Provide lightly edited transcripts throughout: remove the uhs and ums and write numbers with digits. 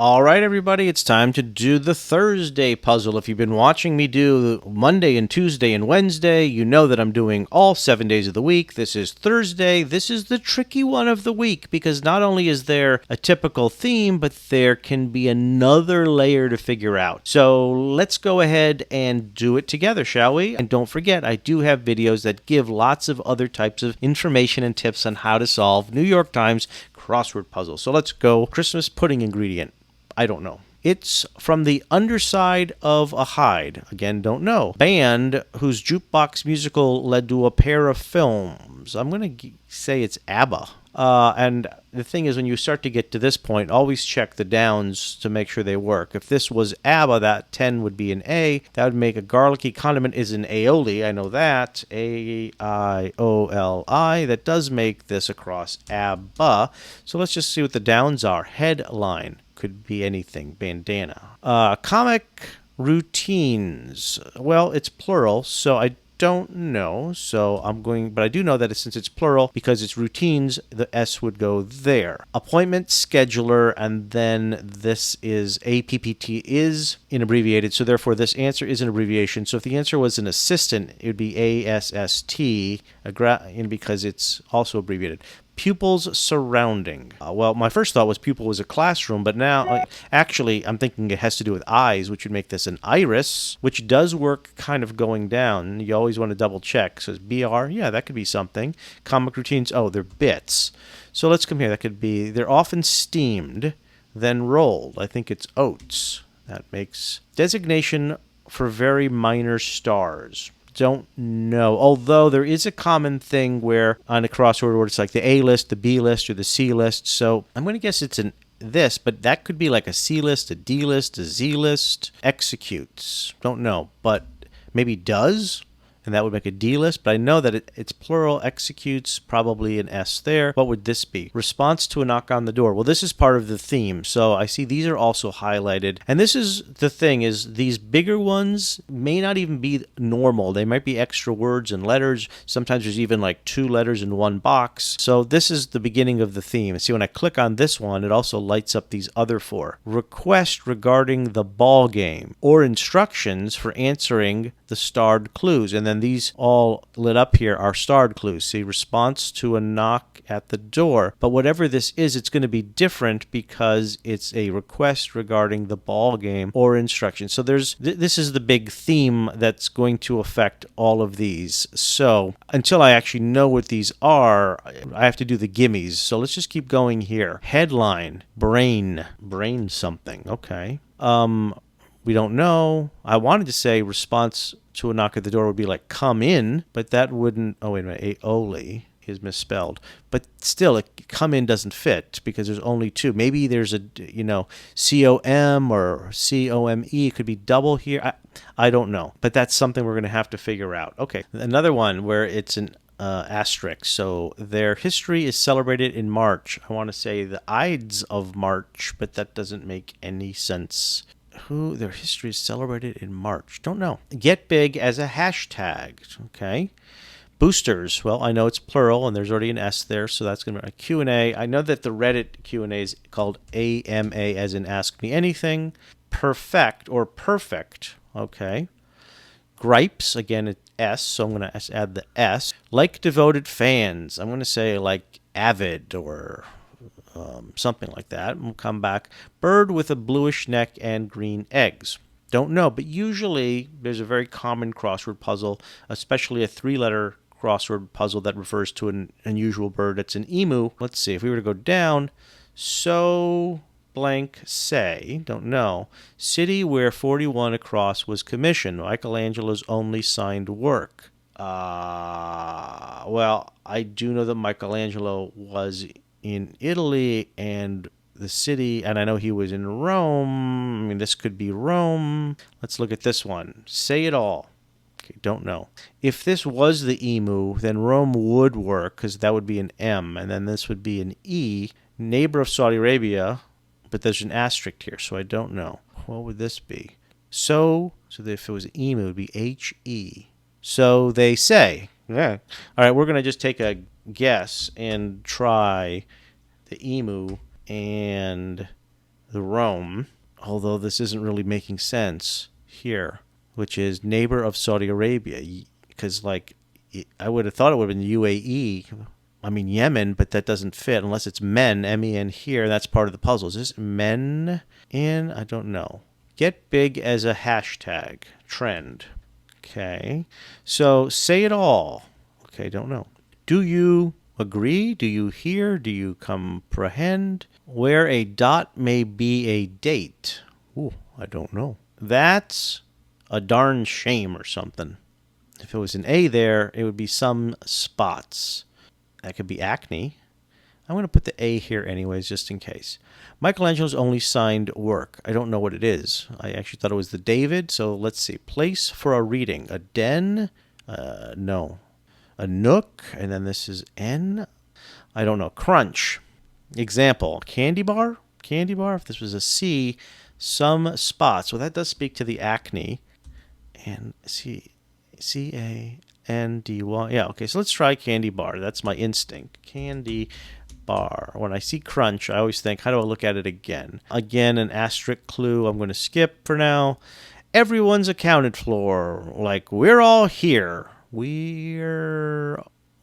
All right, everybody, it's time to do the Thursday puzzle. If you've been watching me do Monday and Tuesday and Wednesday, you know that I'm doing all 7 days of the week. This is Thursday. This is the tricky one of the week because not only is there a typical theme, but there can be another layer to figure out. So let's go ahead and do it together, shall we? And don't forget, I do have videos that give lots of other types of information and tips on how to solve New York Times crossword puzzles. So let's go. Christmas pudding ingredient. I don't know. It's from the underside of a hide. Again, don't know. Band whose jukebox musical led to a pair of films. I'm going to say it's ABBA. And the thing is, when you start to get to this point, always check the downs to make sure they work. If this was ABBA, that 10 would be an A. That would make a garlicky condiment is an aioli. I know that. A-I-O-L-I. That does make this across ABBA. So let's just see what the downs are. Headline. Could be anything. Bandana. Comic routines. Well, it's plural, so I don't know. So I'm going, but I do know that since it's plural, because it's routines, the S would go there. Appointment scheduler, and then this is APPT is in abbreviated, so therefore this answer is an abbreviation. So if the answer was an assistant, it would be ASST, because it's also abbreviated. Pupils surrounding. Well, my first thought was pupil was a classroom, but now, actually, I'm thinking it has to do with eyes, which would make this an iris, which does work kind of going down. You always want to double check. So it's BR, yeah, that could be something. Comic routines, oh, they're bits. So let's come here. That could be, they're often steamed, then rolled. I think it's oats. That makes designation for very minor stars. Don't know. Although there is a common thing where on a crossword where it's like the A list, the B list, or the C list. So I'm going to guess it's this, but that could be like a C list, a D list, a Z list. Executes. Don't know, but maybe does. And that would make a D list, but I know that it's plural, executes, probably an S there. What would this be? Response to a knock on the door. Well, this is part of the theme, so I see these are also highlighted. And this is the thing, is these bigger ones may not even be normal. They might be extra words and letters. Sometimes there's even like 2 letters in one box. So this is the beginning of the theme. See, when I click on this one, it also lights up these other 4. Request regarding the ball game, or instructions for answering the starred clues. And then these all lit up here are starred clues. See, response to a knock at the door. But whatever this is, it's going to be different because it's a request regarding the ball game or instructions. So this is the big theme that's going to affect all of these. So until I actually know what these are, I have to do the gimmies. So let's just keep going here. Headline, brain something. Okay. We don't know. I wanted to say response to a knock at the door would be like come in, but that wouldn't. Oh, wait a minute. Aioli is misspelled. But still, come in doesn't fit because there's only 2. Maybe there's a, COM or COME. It could be double here. I don't know. But that's something we're going to have to figure out. Okay. Another one where it's an asterisk. So their history is celebrated in March. I want to say the Ides of March, but that doesn't make any sense. Who their history is celebrated in March. Don't know. Get big as a hashtag. Okay. Boosters. Well, I know it's plural and there's already an S there, so that's going to be a Q&A. I know that the Reddit Q&A is called AMA, as in Ask Me Anything. Perfect or perfect. Okay. Gripes. Again, it's S, so I'm going to add the S. Like devoted fans. I'm going to say like avid or something like that. We'll come back. Bird with a bluish neck and green eggs. Don't know, but usually there's a very common crossword puzzle, especially a 3-letter crossword puzzle that refers to an unusual bird. It's an emu. Let's see, if we were to go down, so blank say, don't know, city where 41 across was commissioned, Michelangelo's only signed work. Well, I do know that Michelangelo was in Italy and the city, and I know he was in Rome. I mean, this could be Rome. Let's look at this one. Say it all. Okay, don't know. If this was the emu, then Rome would work because that would be an M, and then this would be an E. Neighbor of Saudi Arabia, but there's an asterisk here, so I don't know. What would this be? So if it was emu, it would be H-E. So they say. Yeah. All right, we're going to just take a guess and try the emu, and the Rome, although this isn't really making sense here, which is neighbor of Saudi Arabia. Because, like, I would have thought it would have been UAE. I mean, Yemen, but that doesn't fit unless it's men, M-E-N here. That's part of the puzzle. Is this men in? I don't know. Get big as a hashtag. Trend. Okay. So say it all. Okay, don't know. Do you agree? Do you hear? Do you comprehend? Where a dot may be a date. Ooh, I don't know. That's a darn shame or something. If it was an A there, it would be some spots. That could be acne. I'm going to put the A here anyways, just in case. Michelangelo's only signed work. I don't know what it is. I actually thought it was the David. So let's see. Place for a reading. A den? No. A nook. And then this is N. I don't know. Crunch. Example. Candy bar? Candy bar. If this was a C, some spots. Well, that does speak to the acne. And C-A-N-D-Y. Yeah, okay. So let's try candy bar. That's my instinct. Candy bar. When I see crunch, I always think, how do I look at it again? Again, an asterisk clue. I'm going to skip for now. Everyone's accounted for. Like, we're all here. No,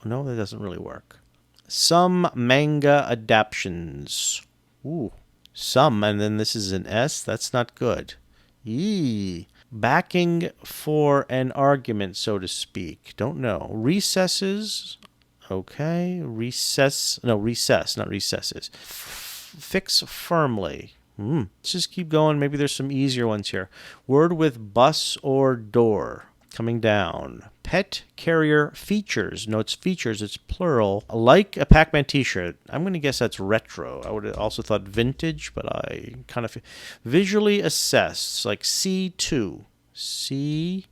that doesn't really work. Some manga adaptions. Ooh. Some, and then this is an S. That's not good. Yee. Backing for an argument, so to speak. Don't know. Recesses. Okay. Recess, not recesses. Fix firmly. Let's just keep going. Maybe there's some easier ones here. Word with bus or door. Coming down. Pet carrier features. No, it's features. It's plural. Like a Pac-Man t-shirt. I'm going to guess that's retro. I would have also thought vintage, but I kind of... Visually assess. Like C2. C2.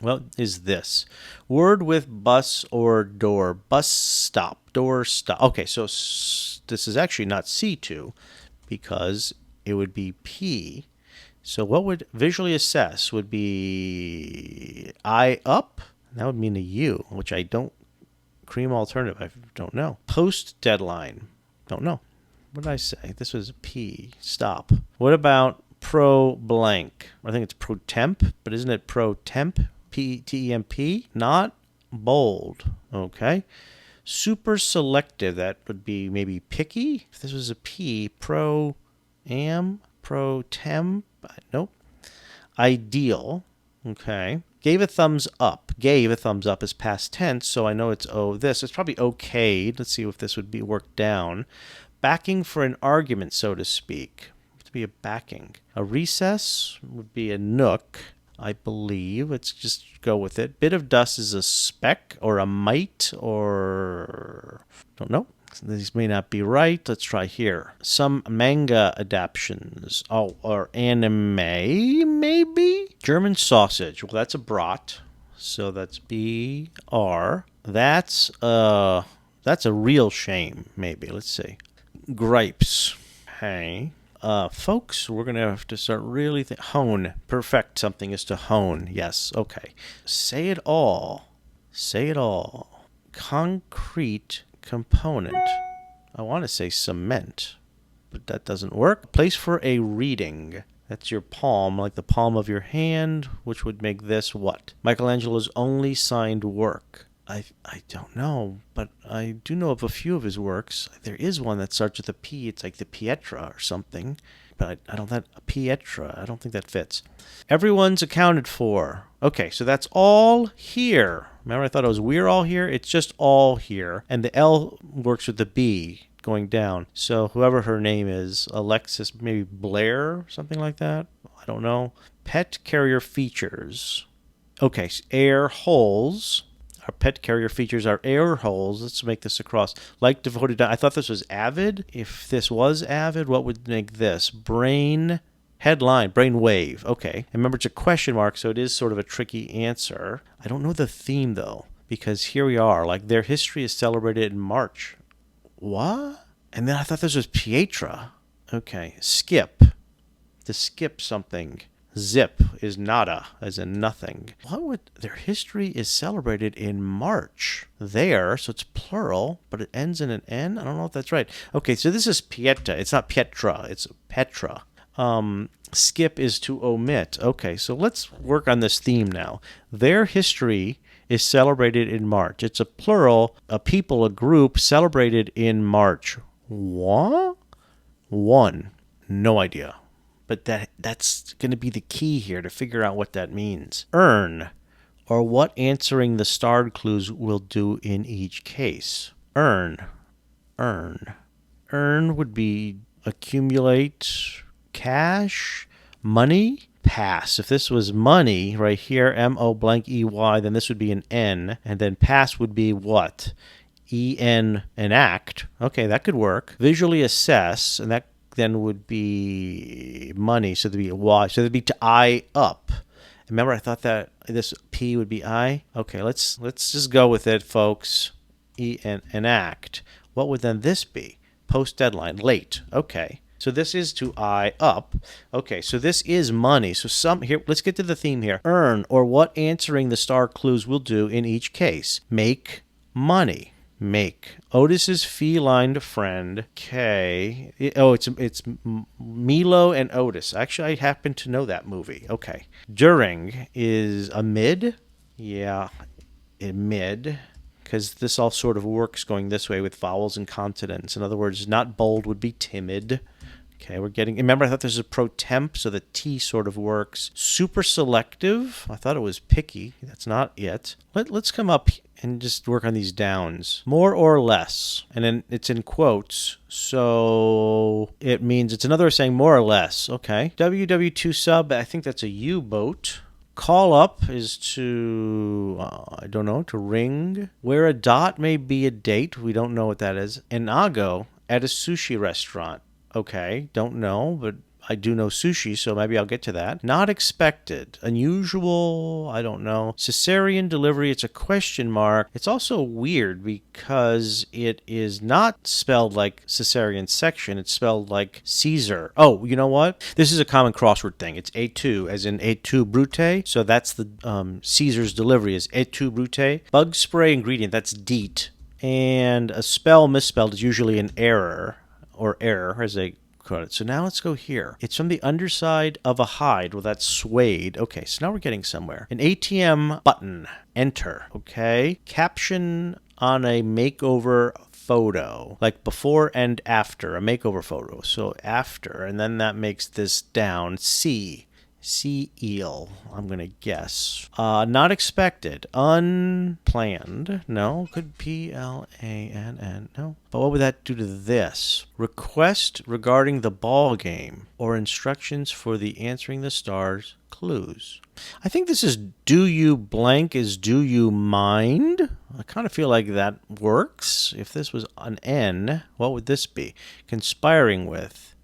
Well, is this. Word with bus or door. Bus stop. Door stop. Okay, so this is actually not C2 because it would be P. So what would visually assess would be I up. That would mean a U, which I don't. Cream alternative. I don't know. Post deadline. Don't know. What did I say? This was P. Stop. What about pro blank? I think it's pro temp, but isn't it pro temp? P-T-E-M-P? Not bold. Okay. Super selective. That would be maybe picky. If this was a P, pro am, pro temp. Nope. Ideal. Okay. Gave a thumbs up. Gave a thumbs up is past tense, so I know it's this. It's probably okayed. Let's see if this would be worked down. Backing for an argument, so to speak. To be a backing. A recess would be a nook, I believe. Let's just go with it. Bit of dust is a speck or a mite or... Don't know. These may not be right. Let's try here. Some manga adaptions. Oh, or anime, maybe? German sausage. Well, that's a brat. So that's B-R. That's a real shame, maybe. Let's see. Gripes. Hey. Folks, we're going to have to start really hone. Perfect something is to hone. Yes. Okay. Say it all. Say it all. Concrete component. I want to say cement, but that doesn't work. Place for a reading. That's your palm, like the palm of your hand, which would make this what? Michelangelo's only signed work. I don't know, but I do know of a few of his works. There is one that starts with a P. It's like the Pietra or something, but I don't think Pietra. I don't think that fits. Everyone's accounted for. Okay, so that's all here. Remember, I thought it was we're all here. It's just all here, and the L works with the B going down. So whoever her name is, Alexis, maybe Blair, something like that. I don't know. Pet carrier features. Okay, air holes. Our pet carrier features are air holes. Let's make this across. Like devoted. I thought this was avid. If this was avid, what would make this? Brain headline. Brain wave. Okay. And remember, it's a question mark, so it is sort of a tricky answer. I don't know the theme, though, because here we are. Like, their history is celebrated in March. What? And then I thought this was Pietra. Okay. Skip. To skip something. Zip is nada, as in nothing. What would their history is celebrated in March? There, so it's plural, but it ends in an N? I don't know if that's right. Okay, so this is Pieta. It's not Pietra, it's Petra. Skip is to omit. Okay, so let's work on this theme now. Their history is celebrated in March. It's a plural, a people, a group celebrated in March. What? One. No idea. But that's going to be the key here to figure out what that means. Earn, or what answering the starred clues will do in each case. Earn. Earn would be accumulate cash, money. Pass. If this was money right here, M-O blank E-Y, then this would be an N. And then pass would be what? E-N, enact. Okay, that could work. Visually assess, and that then would be money. So there'd be a Y. So there'd be to I up. Remember, I thought that this P would be I? Okay, let's just go with it, folks. E-N, enact. What would then this be? Post deadline. Late. Okay. So this is to I up. Okay, so this is money. So here, let's get to the theme here. Earn, or what answering the star clues will do in each case. Make money. Make. Otis's feline friend, K. It's Milo and Otis. Actually, I happen to know that movie. Okay. During is amid. Yeah, amid. Because this all sort of works going this way with vowels and consonants. In other words, not bold would be timid. Okay, we're getting... Remember, I thought there's a pro temp, so the T sort of works. Super selective. I thought it was picky. That's not it. Let's come up and just work on these downs. More or less. And then it's in quotes, so it means it's another way of saying more or less. Okay. WW2 sub, I think that's a U-boat. Call up is to, I don't know, to ring. Where a dot may be a date. We don't know what that is. Enago at a sushi restaurant. Okay, don't know, but I do know sushi, so maybe I'll get to that. Not expected. Unusual, I don't know. Cesarean delivery, it's a question mark. It's also weird because it is not spelled like cesarean section. It's spelled like Caesar. Oh, you know what? This is a common crossword thing. It's et tu, as in et tu brute. So that's the Caesar's delivery is et tu brute. Bug spray ingredient, that's DEET. And a spell misspelled is usually an error. Or error, as they call it. So now let's go here. It's from the underside of a hide. Well, that's suede. Okay, so now we're getting somewhere. An ATM button. Enter. Okay. Caption on a makeover photo. Like before and after. A makeover photo. So after. And then that makes this down. C. Sea eel, I'm going to guess. Not expected. Unplanned. No. Could P-L-A-N-N. No. But what would that do to this? Request regarding the ball game or instructions for the answering the stars clues. I think this is do you blank is do you mind? I kind of feel like that works. If this was an N, what would this be? Conspiring with.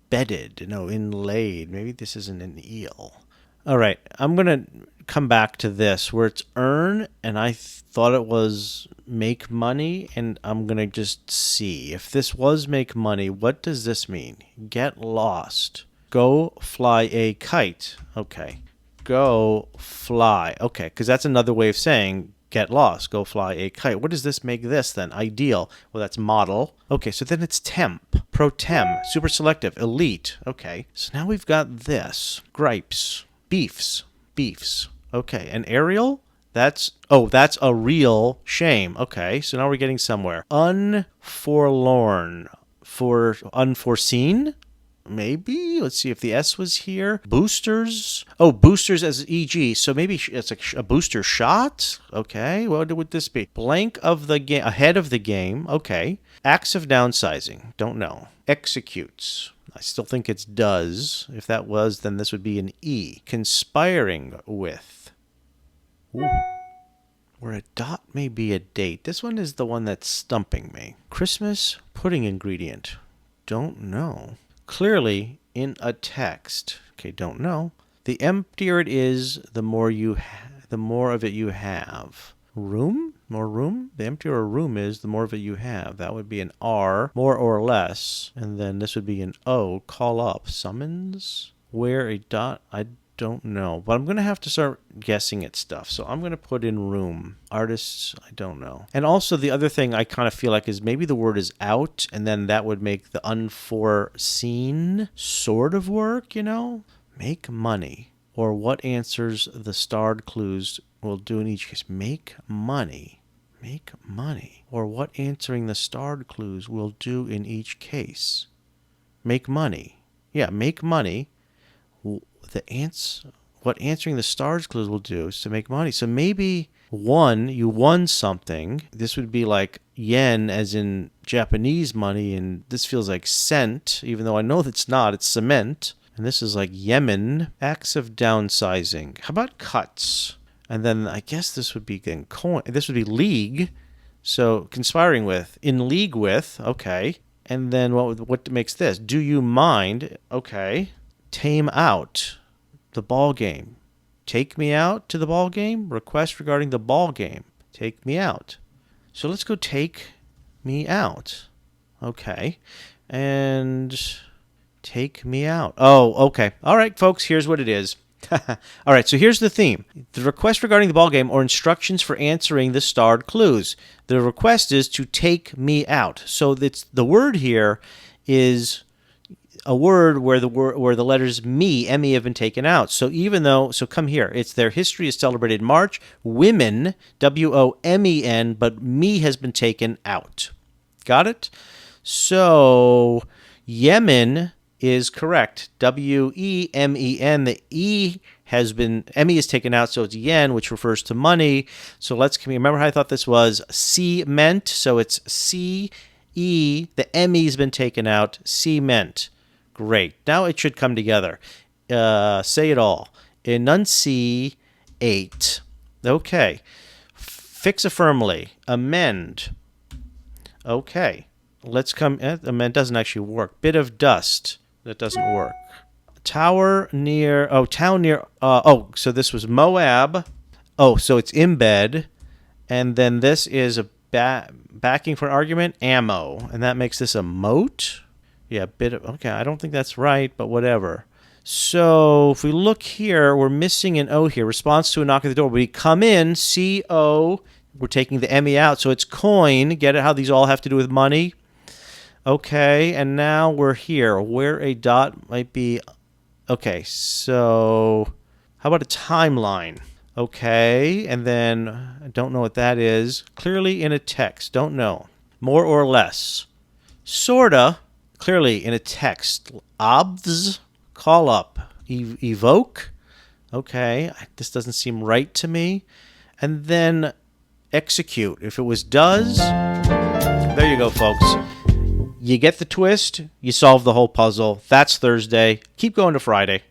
Bedded, no, inlaid. Maybe this isn't an eel. All right, I'm going to come back to this where it's earn, and I thought it was make money, and I'm going to just see. If this was make money, what does this mean? Get lost. Go fly a kite. Okay. Go fly. Okay, because that's another way of saying get lost, go fly a kite. What does this make this then? Ideal. Well, that's model. Okay, so then it's temp, pro tem, super selective, elite. Okay, so now we've got this. Gripes, beefs. Okay, and aerial? That's a real shame. Okay, so now we're getting somewhere. Unforlorn, for unforeseen? Maybe. Let's see if the S was here. Boosters. Oh, boosters as EG. So maybe it's a booster shot. Okay. What would this be? Blank of the game. Ahead of the game. Okay. Acts of downsizing. Don't know. Executes. I still think it's does. If that was, then this would be an E. Conspiring with. Ooh. Where a dot may be a date. This one is the one that's stumping me. Christmas pudding ingredient. Don't know. Clearly in a text. Okay, don't know. The emptier it is, the more of it you have. Room? More room? The emptier a room is, the more of it you have. That would be an R, more or less. And then this would be an O, call up. Summons? Where a dot? I don't know. But I'm going to have to start guessing at stuff. So I'm going to put in room. Artists, I don't know. And also the other thing I kind of feel like is maybe the word is out, and then that would make the unforeseen sort of work, you know? Make money. Or what answers the starred clues will do in each case. Make money. Make money. Or what answering the starred clues will do in each case. Make money. Yeah, make money. What answering the starred clues will do is to make money. So maybe you won something. This would be like yen as in Japanese money, and this feels like cent, even though I know it's not. It's cement. And this is like Yemen. Acts of downsizing. How about cuts? And then I guess this would be coin. This would be league. So conspiring with, in league with, okay. And then what makes this? Do you mind? Okay. Tame out. The ball game. Take me out to the ball game. Request regarding the ball game. Take me out. So let's go take me out. Okay. And take me out. Oh, okay. All right, folks, here's what it is. All right, so here's the theme. The request regarding the ball game or instructions for answering the starred clues. The request is to take me out. So the word here is a word where the letters me, M-E, have been taken out. So come here. It's their history is celebrated in March. Women, W-O-M-E-N, but me has been taken out. Got it? So Yemen is correct. W-E-M-E-N. The E has been, M-E is taken out, so it's yen, which refers to money. So remember how I thought this was cement? So it's C-E. The M-E has been taken out. Cement. Great. Now it should come together. Say it all. Enunciate. Okay. Fix affirmably. Amend. Okay. Let's come. Amend doesn't actually work. Bit of dust. That doesn't work. Town near. So this was Moab. Oh, so it's embed. And then this is a backing for an argument. Ammo. And that makes this a moat. Yeah, okay, I don't think that's right, but whatever. So if we look here, we're missing an O here. Response to a knock at the door. We come in, C-O. We're taking the M-E out, so it's coin. Get it how these all have to do with money? Okay, and now we're here. Where a dot might be. Okay, so how about a timeline? Okay, and then I don't know what that is. Clearly in a text. Don't know. More or less. Sorta. Clearly in a text. Obs. Call up. Evoke. Okay, this doesn't seem right to me. And then execute. If it was does. There you go, folks. You get the twist, you solve the whole puzzle. That's Thursday. Keep going to Friday.